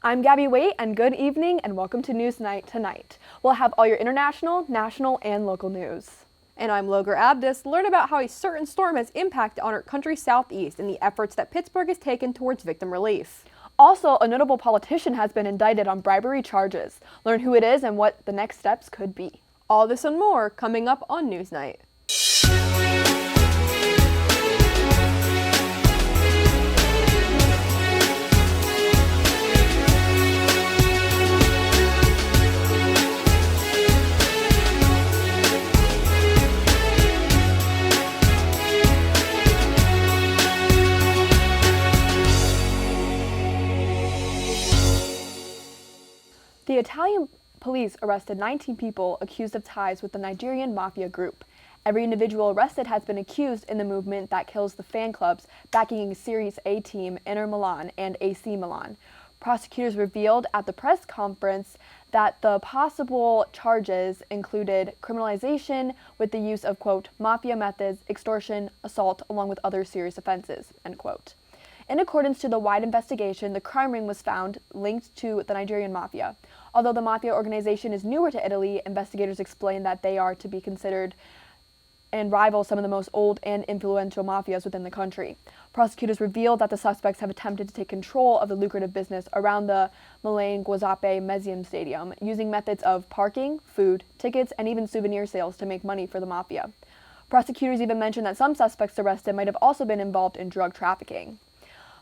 I'm Gabby Waite, and good evening, and welcome to NewsNight tonight. We'll have all your international, national, and local news. And I'm Logar Abdus. Learn about how a certain storm has impacted on our country's southeast and the efforts that Pittsburgh has taken towards victim relief. Also, a notable politician has been indicted on bribery charges. Learn who it is and what the next steps could be. All this and more coming up on NewsNight. The Italian police arrested 19 people accused of ties with the Nigerian mafia group. Every individual arrested has been accused in the movement that kills the fan clubs backing Series A team Inter Milan and AC Milan. Prosecutors revealed at the press conference that the possible charges included criminalization with the use of, quote, mafia methods, extortion, assault, along with other serious offenses, end quote. In accordance to the wide investigation, the crime ring was found linked to the Nigerian mafia. Although the mafia organization is newer to Italy, investigators explain that they are to be considered and rival some of the most old and influential mafias within the country. Prosecutors revealed that the suspects have attempted to take control of the lucrative business around the Milan Giuseppe Meazza Stadium, using methods of parking, food, tickets, and even souvenir sales to make money for the mafia. Prosecutors even mentioned that some suspects arrested might have also been involved in drug trafficking.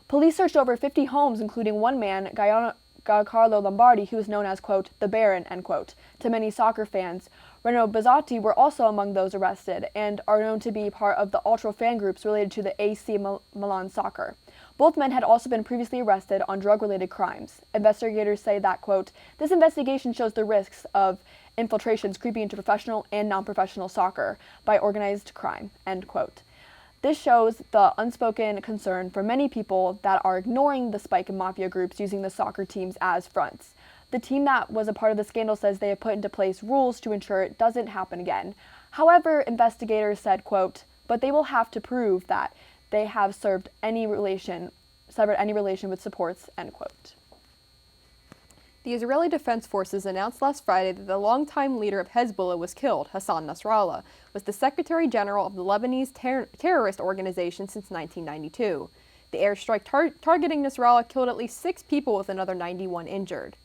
Police searched over 50 homes, including one man, Carlo Lombardi, who is known as, quote, the Baron, end quote, to many soccer fans. Reno Bazzotti were also among those arrested and are known to be part of the ultra fan groups related to the AC Milan soccer. Both men had also been previously arrested on drug-related crimes. Investigators say that, quote, this investigation shows the risks of infiltrations creeping into professional and non-professional soccer by organized crime, end quote. This shows the unspoken concern for many people that are ignoring the spike in mafia groups using the soccer teams as fronts. The team that was a part of the scandal says they have put into place rules to ensure it doesn't happen again. However, investigators said, quote, but they will have to prove that they have severed any relation with supports, end quote. The Israeli Defense Forces announced last Friday that the longtime leader of Hezbollah was killed. Hassan Nasrallah was the Secretary General of the Lebanese terrorist organization since 1992. The airstrike targeting Nasrallah killed at least 6 people with another 91 injured.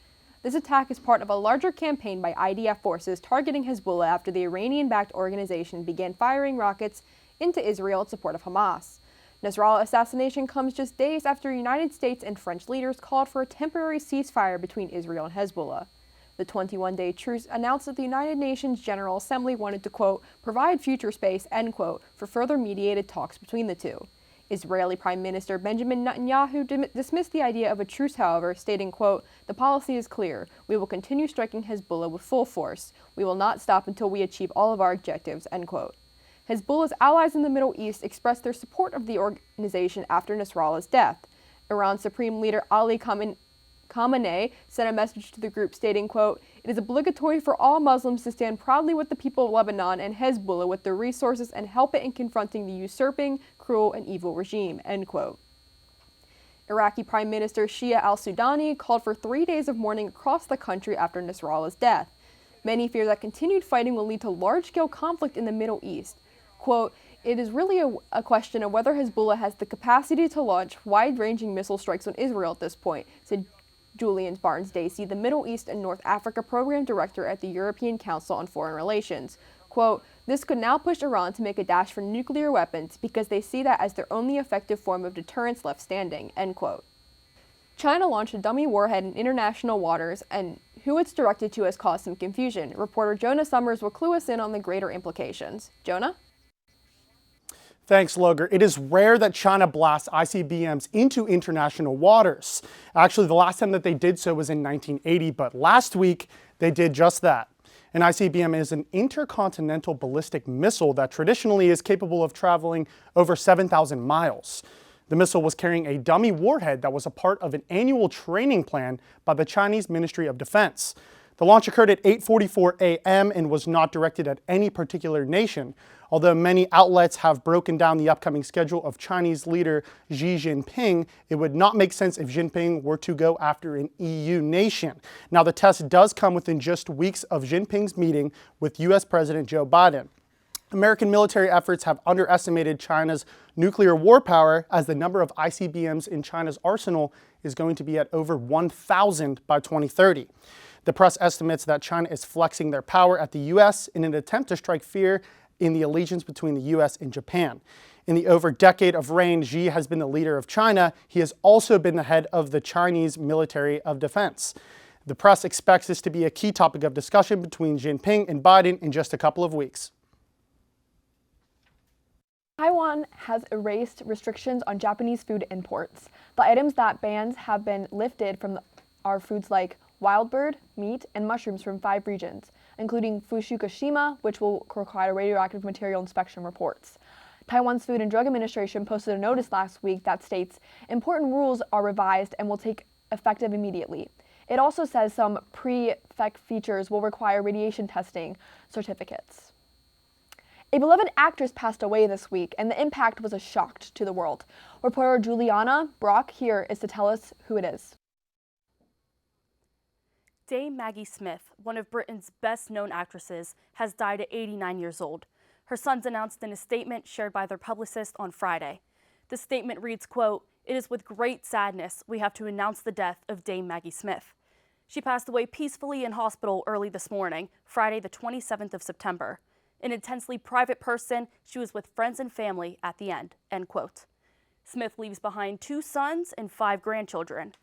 This attack is part of a larger campaign by IDF forces targeting Hezbollah after the Iranian-backed organization began firing rockets into Israel in support of Hamas. Nasrallah's assassination comes just days after United States and French leaders called for a temporary ceasefire between Israel and Hezbollah. The 21-day truce announced that the United Nations General Assembly wanted to, quote, provide future space, end quote, for further mediated talks between the two. Israeli Prime Minister Benjamin Netanyahu dismissed the idea of a truce, however, stating, quote, the policy is clear. We will continue striking Hezbollah with full force. We will not stop until we achieve all of our objectives, end quote. Hezbollah's allies in the Middle East expressed their support of the organization after Nasrallah's death. Iran's Supreme Leader Ali Khamenei sent a message to the group stating, quote, it is obligatory for all Muslims to stand proudly with the people of Lebanon and Hezbollah with their resources and help it in confronting the usurping, cruel, and evil regime, end quote. Iraqi Prime Minister Shia al-Sudani called for 3 days of mourning across the country after Nasrallah's death. Many fear that continued fighting will lead to large-scale conflict in the Middle East. Quote, it is really a question of whether Hezbollah has the capacity to launch wide-ranging missile strikes on Israel at this point, said Julian Barnes-Dacey, the Middle East and North Africa Program Director at the European Council on Foreign Relations. Quote, this could now push Iran to make a dash for nuclear weapons because they see that as their only effective form of deterrence left standing, end quote. China launched a dummy warhead in international waters, and who it's directed to has caused some confusion. Reporter Jonah Summers will clue us in on the greater implications. Jonah? Thanks, Logar. It is rare that China blasts ICBMs into international waters. Actually, the last time that they did so was in 1980, but last week they did just that. An ICBM is an intercontinental ballistic missile that traditionally is capable of traveling over 7,000 miles. The missile was carrying a dummy warhead that was a part of an annual training plan by the Chinese Ministry of Defense. The launch occurred at 8:44 a.m. and was not directed at any particular nation, Although many outlets have broken down the upcoming schedule of Chinese leader Xi Jinping, it would not make sense if Jinping were to go after an EU nation. Now, the test does come within just weeks of Jinping's meeting with U.S. President Joe Biden. American military efforts have underestimated China's nuclear war power, as the number of ICBMs in China's arsenal is going to be at over 1,000 by 2030. The press estimates that China is flexing their power at the U.S. in an attempt to strike fear in the allegiance between the U.S. and Japan. In the over decade of reign, Xi has been the leader of China. He has also been the head of the Chinese military of defense. The press expects this to be a key topic of discussion between Jinping and Biden in just a couple of weeks. Taiwan has erased restrictions on Japanese food imports. The items that bans have been lifted from are foods like wild bird, meat, and mushrooms from 5 regions, including Fukushima, which will require radioactive material inspection reports. Taiwan's Food and Drug Administration posted a notice last week that states important rules are revised and will take effective immediately. It also says some pre-effect features will require radiation testing certificates. A beloved actress passed away this week, and the impact was a shock to the world. Reporter Juliana Brock here is to tell us who it is. Dame Maggie Smith, one of Britain's best-known actresses, has died at 89 years old. Her sons announced in a statement shared by their publicist on Friday. The statement reads, quote, "It is with great sadness we have to announce the death of Dame Maggie Smith. She passed away peacefully in hospital early this morning, Friday the 27th of September. An intensely private person, she was with friends and family at the end," end quote. Smith leaves behind 2 sons and 5 grandchildren.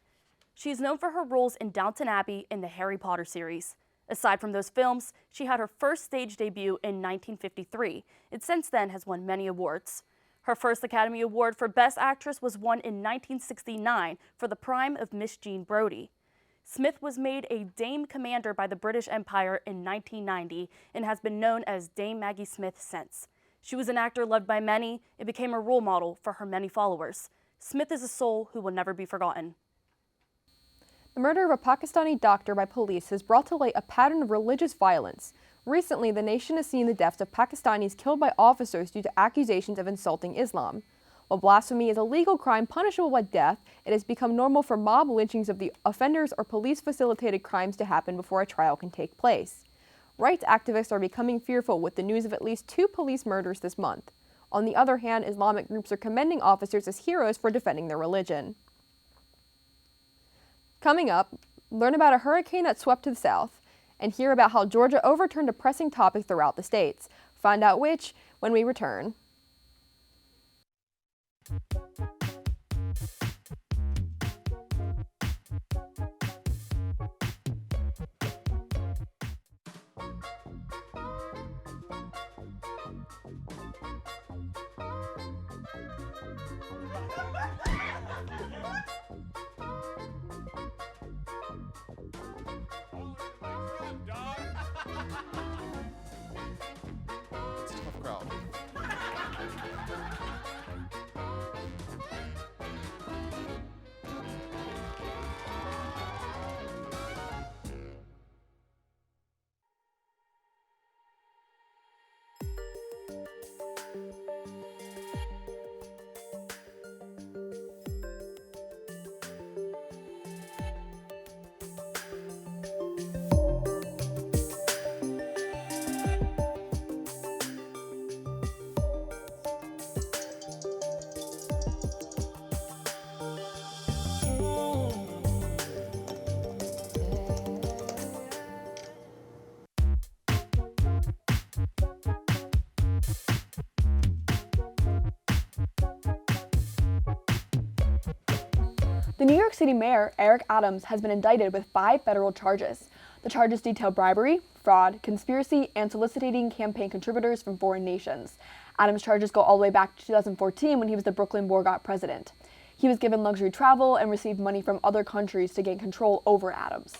She is known for her roles in Downton Abbey and the Harry Potter series. Aside from those films, she had her first stage debut in 1953 and since then has won many awards. Her first Academy Award for Best Actress was won in 1969 for The Prime of Miss Jean Brodie. Smith was made a Dame Commander by the British Empire in 1990 and has been known as Dame Maggie Smith since. She was an actor loved by many and became a role model for her many followers. Smith is a soul who will never be forgotten. The murder of a Pakistani doctor by police has brought to light a pattern of religious violence. Recently, the nation has seen the deaths of Pakistanis killed by officers due to accusations of insulting Islam. While blasphemy is a legal crime punishable by death, it has become normal for mob lynchings of the offenders or police-facilitated crimes to happen before a trial can take place. Rights activists are becoming fearful with the news of at least 2 police murders this month. On the other hand, Islamic groups are commending officers as heroes for defending their religion. Coming up, learn about a hurricane that swept to the south, and hear about how Georgia overturned a pressing topic throughout the states. Find out which when we return. It's a tough crowd. The New York City Mayor, Eric Adams, has been indicted with 5 federal charges. The charges detail bribery, fraud, conspiracy, and soliciting campaign contributors from foreign nations. Adams' charges go all the way back to 2014 when he was the Brooklyn Bourget president. He was given luxury travel and received money from other countries to gain control over Adams.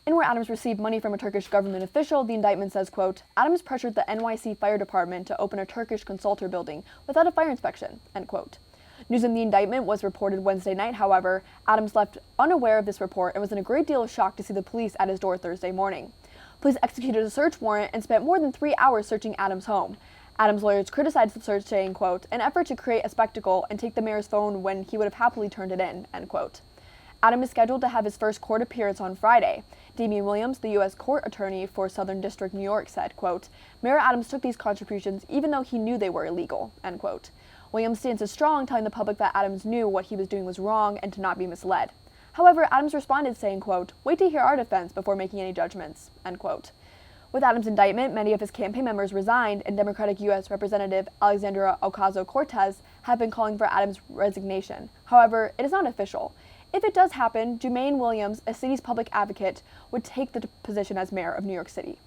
And where Adams received money from a Turkish government official, the indictment says, quote, Adams pressured the NYC Fire Department to open a Turkish consultor building without a fire inspection, end quote. News of the indictment was reported Wednesday night. However, Adams left unaware of this report and was in a great deal of shock to see the police at his door Thursday morning. Police executed a search warrant and spent more than 3 hours searching Adams' home. Adams' lawyers criticized the search, saying, quote, an effort to create a spectacle and take the mayor's phone when he would have happily turned it in, end quote. Adams is scheduled to have his first court appearance on Friday. Damian Williams, the U.S. court attorney for Southern District New York, said, quote, Mayor Adams took these contributions even though he knew they were illegal, end quote. Williams' stance is strong, telling the public that Adams knew what he was doing was wrong and to not be misled. However, Adams responded, saying, quote, wait to hear our defense before making any judgments, end quote. With Adams' indictment, many of his campaign members resigned, and Democratic U.S. Representative Alexandria Ocasio-Cortez have been calling for Adams' resignation. However, it is not official. If it does happen, Jumaine Williams, a city's public advocate, would take the position as mayor of New York City.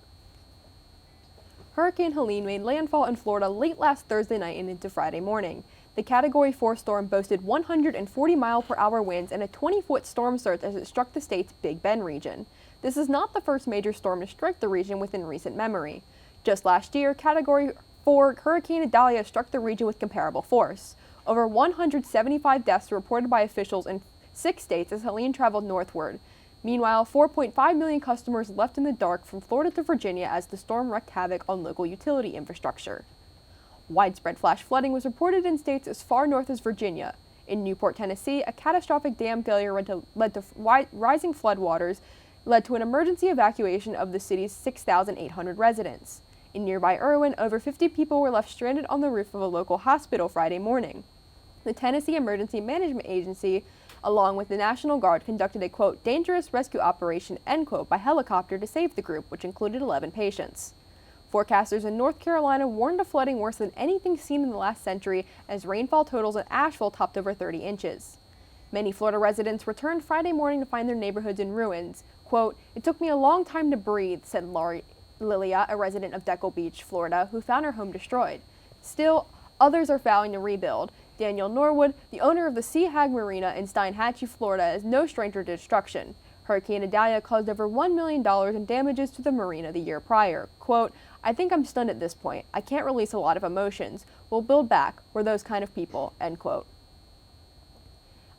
Hurricane Helene made landfall in Florida late last Thursday night and into Friday morning. The Category 4 storm boasted 140-mile-per-hour winds and a 20-foot storm surge as it struck the state's Big Bend region. This is not the first major storm to strike the region within recent memory. Just last year, Category 4 Hurricane Idalia struck the region with comparable force. Over 175 deaths were reported by officials in 6 states as Helene traveled northward. Meanwhile, 4.5 million customers left in the dark from Florida to Virginia as the storm wreaked havoc on local utility infrastructure. Widespread flash flooding was reported in states as far north as Virginia. In Newport, Tennessee, a catastrophic dam failure led to rising floodwaters led to an emergency evacuation of the city's 6,800 residents. In nearby Irwin, over 50 people were left stranded on the roof of a local hospital Friday morning. The Tennessee Emergency Management Agency, along with the National Guard, conducted a, quote, dangerous rescue operation, end quote, by helicopter to save the group, which included 11 patients. Forecasters in North Carolina warned of flooding worse than anything seen in the last century as rainfall totals in Asheville topped over 30 inches. Many Florida residents returned Friday morning to find their neighborhoods in ruins. Quote, it took me a long time to breathe, said Lilia, a resident of Deckle Beach, Florida, who found her home destroyed. Still, others are vowing to rebuild. Daniel Norwood, the owner of the Sea Hag Marina in Steinhatchee, Florida, is no stranger to destruction. Hurricane Idalia caused over $1 million in damages to the marina the year prior. Quote, I think I'm stunned at this point. I can't release a lot of emotions. We'll build back. We're those kind of people, end quote.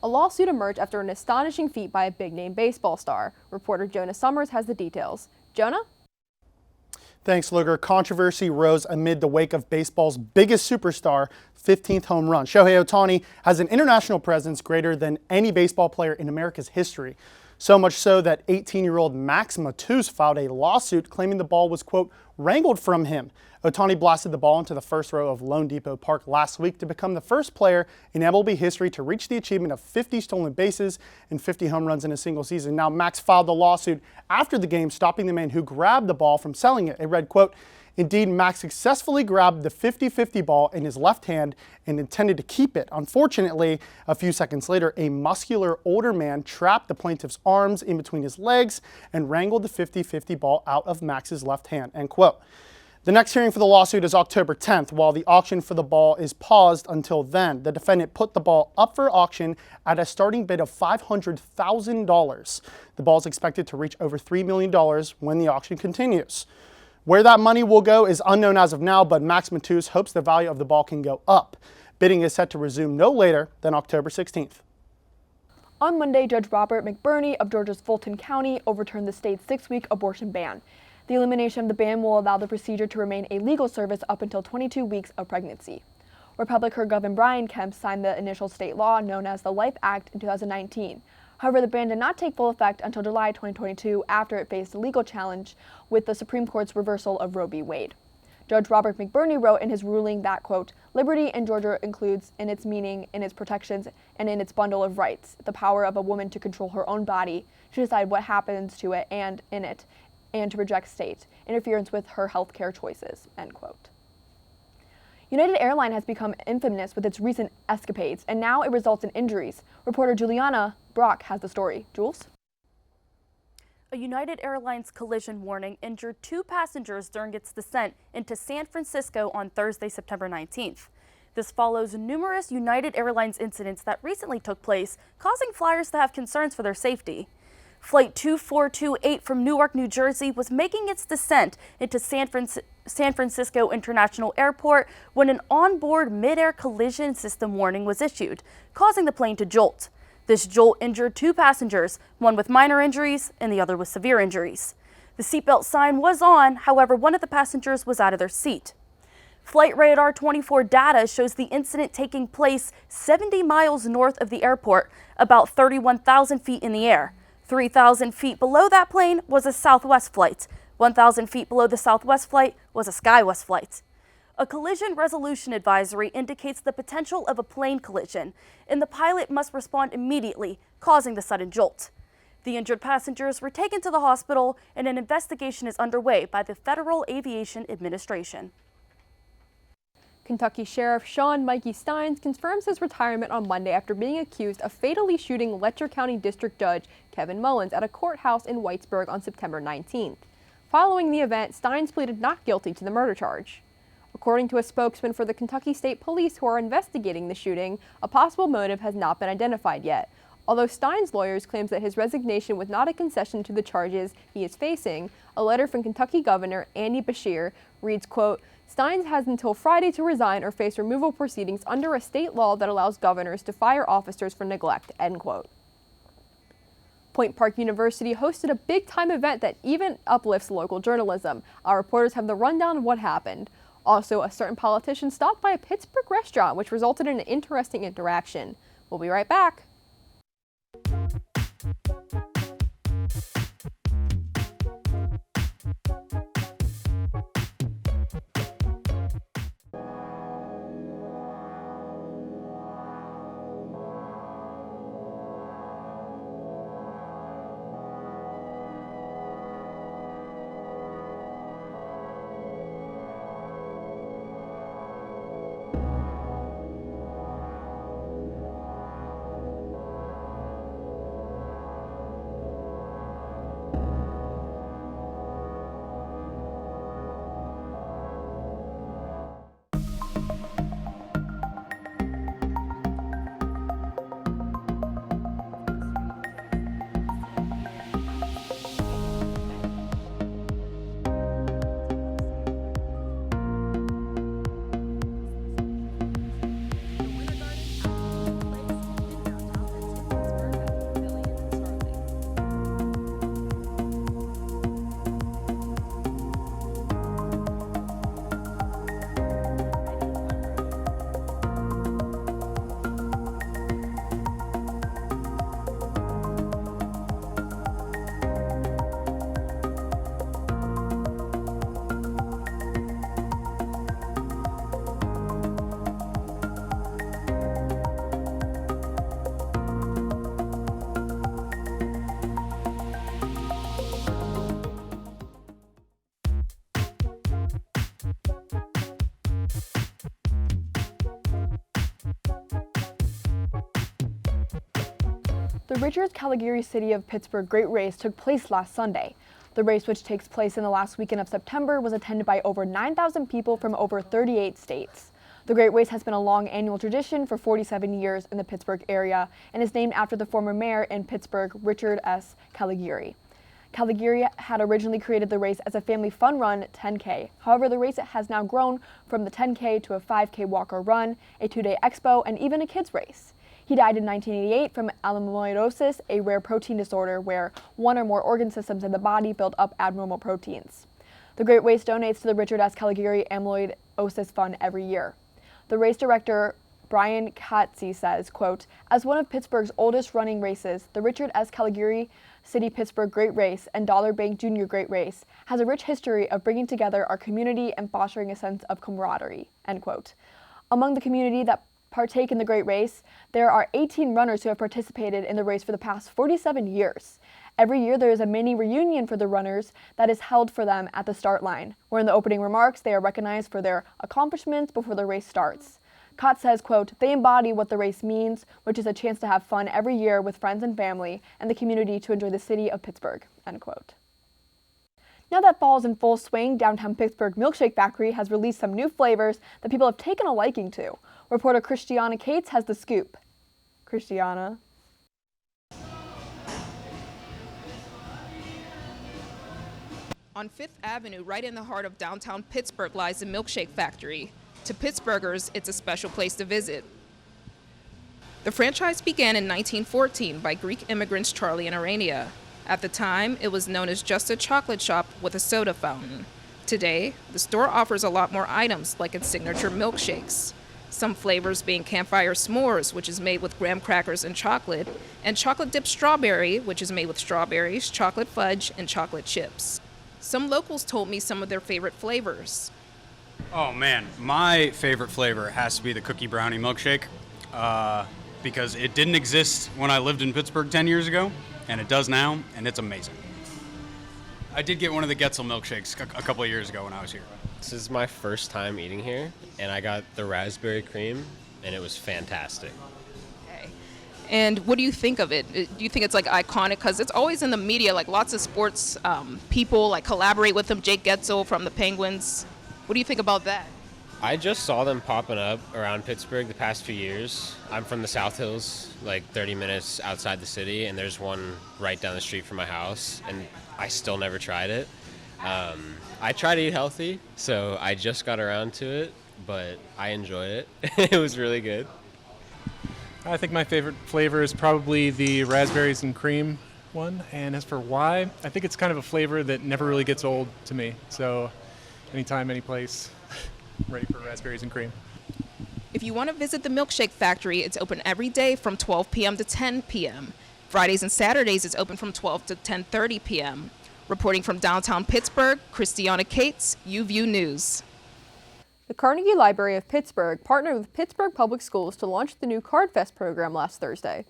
A lawsuit emerged after an astonishing feat by a big-name baseball star. Reporter Jonah Summers has the details. Jonah? Thanks, Luger. Controversy rose amid the wake of baseball's biggest superstar, 15th home run. Shohei Ohtani has an international presence greater than any baseball player in America's history. So much so that 18-year-old Max Matus filed a lawsuit claiming the ball was, quote, wrangled from him. Ohtani blasted the ball into the first row of Lone Depot Park last week to become the first player in MLB history to reach the achievement of 50 stolen bases and 50 home runs in a single season. Now, Max filed the lawsuit after the game, stopping the man who grabbed the ball from selling it. It read, quote, indeed, Max successfully grabbed the 50-50 ball in his left hand and intended to keep it. Unfortunately, a few seconds later, a muscular older man trapped the plaintiff's arms in between his legs and wrangled the 50-50 ball out of Max's left hand, end quote. The next hearing for the lawsuit is October 10th. While the auction for the ball is paused until then, the defendant put the ball up for auction at a starting bid of $500,000. The ball is expected to reach over $3 million when the auction continues. Where that money will go is unknown as of now, but Max Matus hopes the value of the ball can go up. Bidding is set to resume no later than October 16th. On Monday, Judge Robert McBurney of Georgia's Fulton County overturned the state's 6-week abortion ban. The elimination of the ban will allow the procedure to remain a legal service up until 22 weeks of pregnancy. Republican Governor Brian Kemp signed the initial state law known as the Life Act in 2019. However, the ban did not take full effect until July 2022 after it faced a legal challenge with the Supreme Court's reversal of Roe v. Wade. Judge Robert McBurney wrote in his ruling that, quote, liberty in Georgia includes in its meaning, in its protections, and in its bundle of rights, the power of a woman to control her own body, to decide what happens to it and in it, and to reject state interference with her health care choices, end quote. United Airlines has become infamous with its recent escapades, and now it results in injuries. Reporter Juliana Brock has the story. Jules? A United Airlines collision warning injured 2 passengers during its descent into San Francisco on Thursday, September 19th. This follows numerous United Airlines incidents that recently took place, causing flyers to have concerns for their safety. Flight 2428 from Newark, New Jersey was making its descent into San Francisco International Airport when an onboard mid-air collision system warning was issued, causing the plane to jolt. This jolt injured 2 passengers, one with minor injuries and the other with severe injuries. The seatbelt sign was on, however, one of the passengers was out of their seat. Flight Radar 24 data shows the incident taking place 70 miles north of the airport, about 31,000 feet in the air. 3,000 feet below that plane was a Southwest flight. 1,000 feet below the Southwest flight was a SkyWest flight. A collision resolution advisory indicates the potential of a plane collision, and the pilot must respond immediately, causing the sudden jolt. The injured passengers were taken to the hospital, and an investigation is underway by the Federal Aviation Administration. Kentucky Sheriff Sean Mikey Steins confirms his retirement on Monday after being accused of fatally shooting Letcher County District Judge Kevin Mullins at a courthouse in Whitesburg on September 19th. Following the event, Steins pleaded not guilty to the murder charge. According to a spokesman for the Kentucky State Police who are investigating the shooting, a possible motive has not been identified yet. Although Steins' lawyers claims that his resignation was not a concession to the charges he is facing, a letter from Kentucky Governor Andy Beshear reads, quote, Steins has until Friday to resign or face removal proceedings under a state law that allows governors to fire officers for neglect, end quote. Point Park University hosted a big-time event that even uplifts local journalism. Our reporters have the rundown of what happened. Also, a certain politician stopped by a Pittsburgh restaurant, which resulted in an interesting interaction. We'll be right back. The Richards-Caligari City of Pittsburgh Great Race took place last Sunday. The race, which takes place in the last weekend of September, was attended by over 9,000 people from over 38 states. The Great Race has been a long annual tradition for 47 years in the Pittsburgh area and is named after the former mayor in Pittsburgh, Richard S. Caligari. Caligari had originally created the race as a family fun run 10K. However, the race has now grown from the 10K to a 5K walk or run, a 2-day expo, and even a kids race. He died in 1988 from amyloidosis, a rare protein disorder where one or more organ systems in the body build up abnormal proteins. The Great Race donates to the Richard S. Caligari Amyloidosis Fund every year. The race director, Brian Katze, says, quote, as one of Pittsburgh's oldest running races, the Richard S. Caligari City Pittsburgh Great Race and Dollar Bank Junior Great Race has a rich history of bringing together our community and fostering a sense of camaraderie, end quote. Among the community that partake in the Great Race, there are 18 runners who have participated in the race for the past 47 years. Every year there is a mini reunion for the runners that is held for them at the start line, where in the opening remarks they are recognized for their accomplishments before the race starts. Cott says, quote, they embody what the race means, which is a chance to have fun every year with friends and family and the community to enjoy the city of Pittsburgh, end quote. Now that fall is in full swing, downtown Pittsburgh Milkshake Factory has released some new flavors that people have taken a liking to. Reporter Christiana Cates has the scoop. Christiana. On 5th Avenue, right in the heart of downtown Pittsburgh, lies the Milkshake Factory. To Pittsburghers, it's a special place to visit. The franchise began in 1914 by Greek immigrants Charlie and Arania. At the time, it was known as just a chocolate shop with a soda fountain. Today, the store offers a lot more items like its signature milkshakes. Some flavors being campfire s'mores, which is made with graham crackers and chocolate dipped strawberry, which is made with strawberries, chocolate fudge, and chocolate chips. Some locals told me some of their favorite flavors. Oh man, my favorite flavor has to be the cookie brownie milkshake because it didn't exist when I lived in Pittsburgh 10 years ago, and it does now, and it's amazing. I did get one of the Getzel milkshakes a couple of years ago when I was here. This is my first time eating here, and I got the raspberry cream, and it was fantastic. Okay. And what do you think of it? Do you think it's like iconic? Because it's always in the media, like lots of sports people like collaborate with them. Jake Getzel from the Penguins. What do you think about that? I just saw them popping up around Pittsburgh the past few years. I'm from the South Hills, like 30 minutes outside the city, and there's one right down the street from my house, and I still never tried it. I try to eat healthy, so I just got around to it, but I enjoy it. It was really good. I think my favorite flavor is probably the raspberries and cream one. And as for why, I think it's kind of a flavor that never really gets old to me. So anytime, any place, I'm ready for raspberries and cream. If you want to visit the Milkshake Factory, it's open every day from 12 p.m. to 10 p.m. Fridays and Saturdays, it's open from 12 to 10:30 p.m. Reporting from downtown Pittsburgh, Christiana Cates, UView News. The Carnegie Library of Pittsburgh partnered with Pittsburgh Public Schools to launch the new CardFest program last Thursday.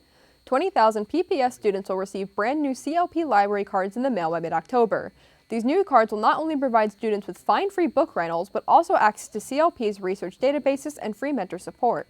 20,000 PPS students will receive brand new CLP library cards in the mail by mid-October. These new cards will not only provide students with fine-free book rentals, but also access to CLP's research databases and free mentor support.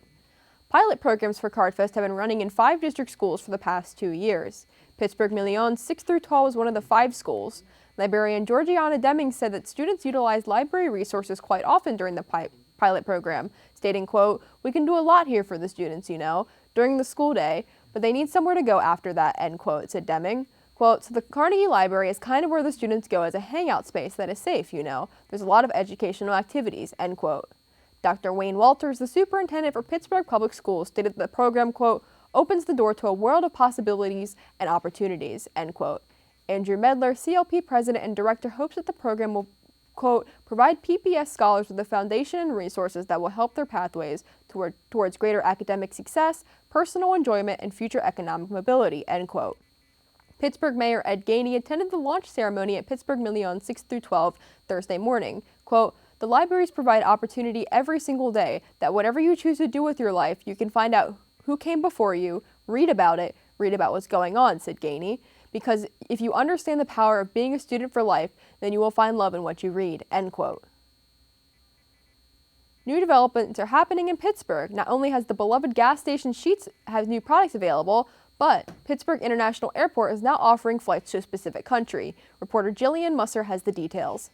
Pilot programs for CardFest have been running in 5 district schools for the past 2 years. Pittsburgh Million 6 through 12 was one of the 5 schools. Librarian Georgiana Deming said that students utilize library resources quite often during the pilot program, stating, quote, "We can do a lot here for the students, during the school day, but they need somewhere to go after that," end quote, said Deming. Quote, "So the Carnegie Library is kind of where the students go as a hangout space that is safe, There's a lot of educational activities," end quote. Dr. Wayne Walters, the superintendent for Pittsburgh Public Schools, stated that the program, quote, "opens the door to a world of possibilities and opportunities," end quote. Andrew Medler, CLP president and director, hopes that the program will, quote, "provide PPS scholars with the foundation and resources that will help their pathways towards greater academic success, personal enjoyment, and future economic mobility," end quote. Pittsburgh Mayor Ed Gainey attended the launch ceremony at Pittsburgh Million 6 through 12 Thursday morning. Quote, "The libraries provide opportunity every single day that whatever you choose to do with your life, you can find out who came before you, read about what's going on," said Gainey. "Because if you understand the power of being a student for life, then you will find love in what you read," end quote. New developments are happening in Pittsburgh. Not only has the beloved gas station Sheetz has new products available, but Pittsburgh International Airport is now offering flights to a specific country. Reporter Jillian Musser has the details.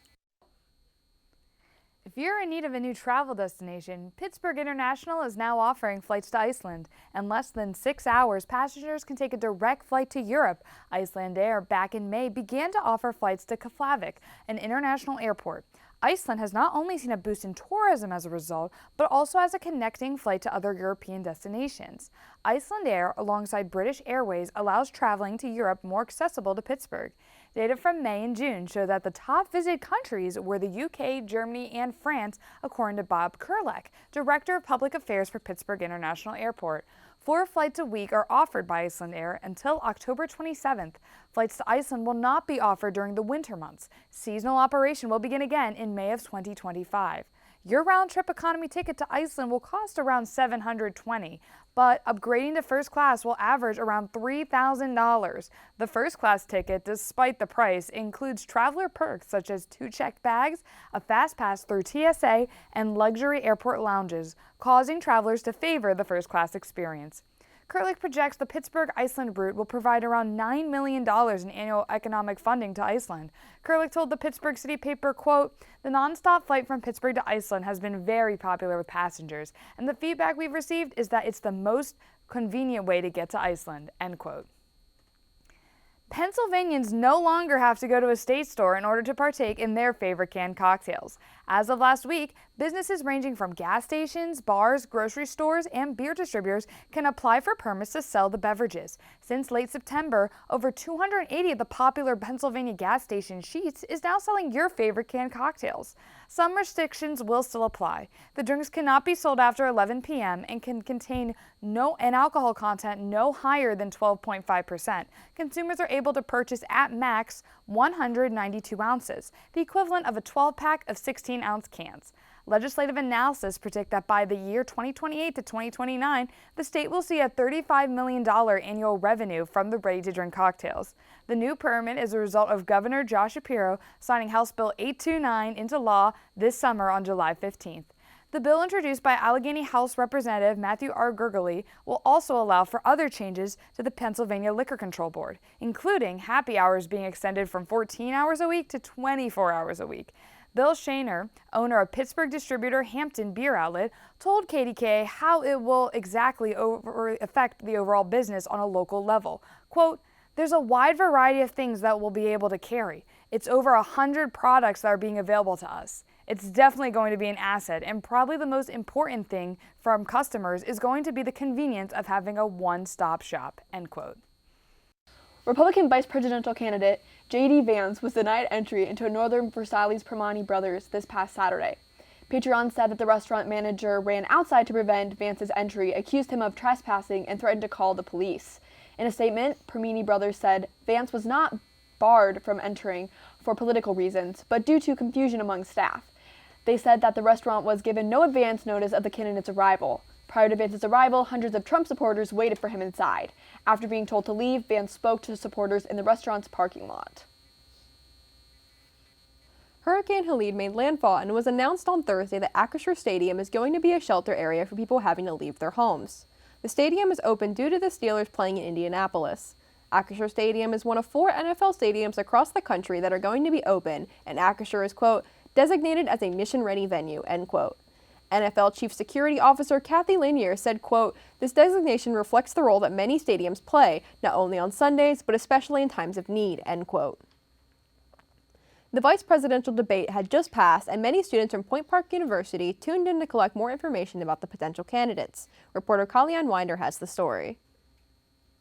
If you're in need of a new travel destination, Pittsburgh International is now offering flights to Iceland. In less than 6 hours, passengers can take a direct flight to Europe. Icelandair, back in May, began to offer flights to Keflavik, an international airport. Iceland has not only seen a boost in tourism as a result, but also as a connecting flight to other European destinations. Icelandair, alongside British Airways, allows traveling to Europe more accessible to Pittsburgh. Data from May and June show that the top visited countries were the UK, Germany, and France, according to Bob Kurlek, Director of Public Affairs for Pittsburgh International Airport. 4 flights a week are offered by Icelandair until October 27th. Flights to Iceland will not be offered during the winter months. Seasonal operation will begin again in May of 2025. Your round-trip economy ticket to Iceland will cost around $720, but upgrading to first class will average around $3,000. The first class ticket, despite the price, includes traveler perks such as 2 checked bags, a fast pass through TSA, and luxury airport lounges, causing travelers to favor the first class experience. Kurlik projects the Pittsburgh-Iceland route will provide around $9 million in annual economic funding to Iceland. Kurlik told the Pittsburgh City paper, quote, "The nonstop flight from Pittsburgh to Iceland has been very popular with passengers, and the feedback we've received is that it's the most convenient way to get to Iceland," end quote. Pennsylvanians no longer have to go to a state store in order to partake in their favorite canned cocktails. As of last week, businesses ranging from gas stations, bars, grocery stores, and beer distributors can apply for permits to sell the beverages. Since late September, over 280 of the popular Pennsylvania gas station Sheetz is now selling your favorite canned cocktails. Some restrictions will still apply. The drinks cannot be sold after 11 p.m. and can contain an alcohol content no higher than 12.5%. Consumers are able to purchase at max 192 ounces, the equivalent of a 12-pack of 16-ounce cans. Legislative analysis predict that by the year 2028 to 2029, the state will see a $35 million annual revenue from the ready-to-drink cocktails. The new permit is a result of Governor Josh Shapiro signing House Bill 829 into law this summer on July 15th. The bill, introduced by Allegheny House Representative Matthew R. Gurgley, will also allow for other changes to the Pennsylvania Liquor Control Board, including happy hours being extended from 14 hours a week to 24 hours a week. Bill Shaner, owner of Pittsburgh distributor Hampton Beer Outlet, told KDKA how it will exactly affect the overall business on a local level. Quote, "There's a wide variety of things that we'll be able to carry. It's over 100 products that are being available to us. It's definitely going to be an asset, and probably the most important thing from customers is going to be the convenience of having a one-stop shop," end quote. Republican vice presidential candidate J.D. Vance was denied entry into Northern Versailles Primanti Brothers this past Saturday. Patreon said that the restaurant manager ran outside to prevent Vance's entry, accused him of trespassing, and threatened to call the police. In a statement, Primanti Brothers said Vance was not barred from entering for political reasons, but due to confusion among staff. They said that the restaurant was given no advance notice of the candidate's arrival. Prior to Vance's arrival, hundreds of Trump supporters waited for him inside. After being told to leave, Vance spoke to supporters in the restaurant's parking lot. Hurricane Helene made landfall and it was announced on Thursday that Acrisure Stadium is going to be a shelter area for people having to leave their homes. The stadium is open due to the Steelers playing in Indianapolis. Acrisure Stadium is one of 4 NFL stadiums across the country that are going to be open, and Acrisure is, quote, designated as a mission-ready venue, end quote. NFL Chief Security Officer Kathy Lanier said, quote, "This designation reflects the role that many stadiums play, not only on Sundays, but especially in times of need," end quote. The vice presidential debate had just passed, and many students from Point Park University tuned in to collect more information about the potential candidates. Reporter Kalyan Winder has the story.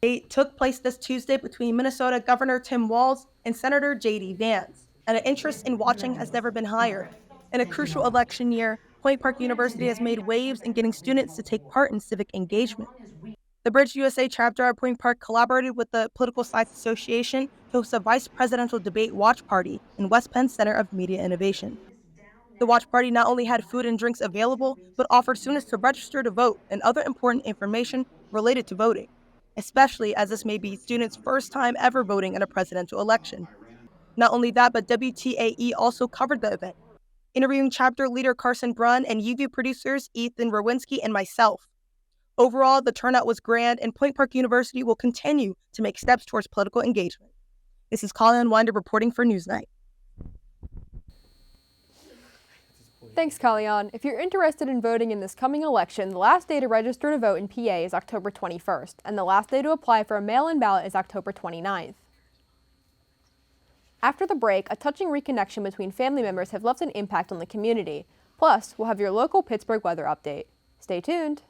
Debate took place this Tuesday between Minnesota Governor Tim Walz and Senator J.D. Vance, and an interest in watching has never been higher. In a crucial election year, Point Park University has made waves in getting students to take part in civic engagement. The Bridge USA chapter at Point Park collaborated with the Political Science Association to host a vice presidential debate watch party in West Penn's Center of Media Innovation. The watch party not only had food and drinks available, but offered students to register to vote and other important information related to voting, especially as this may be students' first time ever voting in a presidential election. Not only that, but WTAE also covered the event, interviewing chapter leader Carson Brunn and UV producers Ethan Rowinski and myself. Overall, the turnout was grand, and Point Park University will continue to make steps towards political engagement. This is Colin Winder reporting for NewsNight. Thanks, Kalyan. If you're interested in voting in this coming election, the last day to register to vote in PA is October 21st, and the last day to apply for a mail-in ballot is October 29th. After the break, a touching reconnection between family members have left an impact on the community. Plus, we'll have your local Pittsburgh weather update. Stay tuned.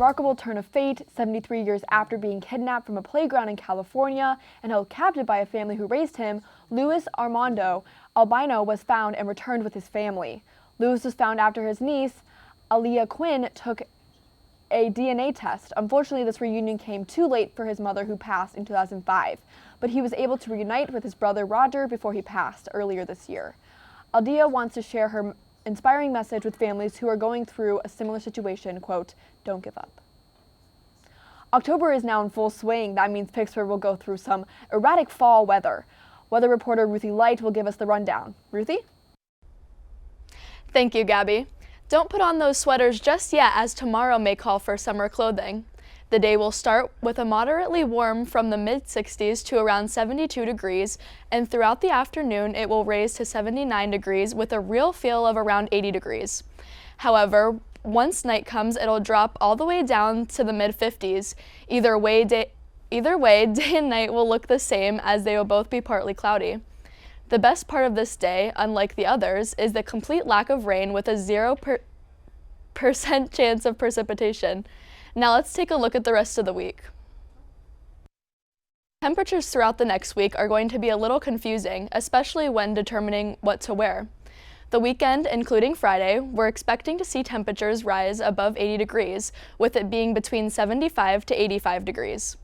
remarkable turn of fate. 73 years after being kidnapped from a playground in California and held captive by a family who raised him, Luis Armando Albino was found and returned with his family. Luis was found after his niece, Aaliyah Quinn, took a DNA test. Unfortunately, this reunion came too late for his mother, who passed in 2005, but he was able to reunite with his brother Roger before he passed earlier this year. Aaliyah wants to share her inspiring message with families who are going through a similar situation, quote, "Don't give up." October is now in full swing. That means Pittsburgh will go through some erratic fall weather. Weather reporter Ruthie Light will give us the rundown. Ruthie? Thank you, Gabby. Don't put on those sweaters just yet, as tomorrow may call for summer clothing. The day will start with a moderately warm from the mid-60s to around 72 degrees, and throughout the afternoon it will raise to 79 degrees with a real feel of around 80 degrees. However, once night comes, it'll drop all the way down to the mid-50s. Either way, day and night will look the same, as they will both be partly cloudy. The best part of this day, unlike the others, is the complete lack of rain with a 0% chance of precipitation. Now let's take a look at the rest of the week. Temperatures throughout the next week are going to be a little confusing, especially when determining what to wear. The weekend, including Friday, we're expecting to see temperatures rise above 80 degrees, with it being between 75 to 85 degrees.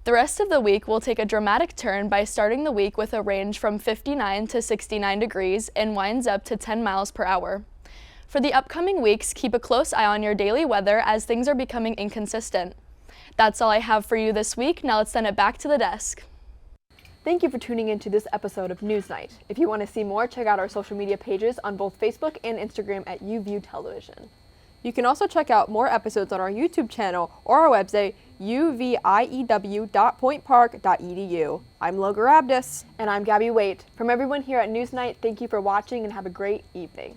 The rest of the week will take a dramatic turn by starting the week with a range from 59 to 69 degrees and winds up to 10 miles per hour. For the upcoming weeks, keep a close eye on your daily weather, as things are becoming inconsistent. That's all I have for you this week. Now let's send it back to the desk. Thank you for tuning in to this episode of NewsNight. If you want to see more, check out our social media pages on both Facebook and Instagram at UView Television. You can also check out more episodes on our YouTube channel or our website, uview.pointpark.edu. I'm Logar Abdus. And I'm Gabby Waite. From everyone here at NewsNight, thank you for watching and have a great evening.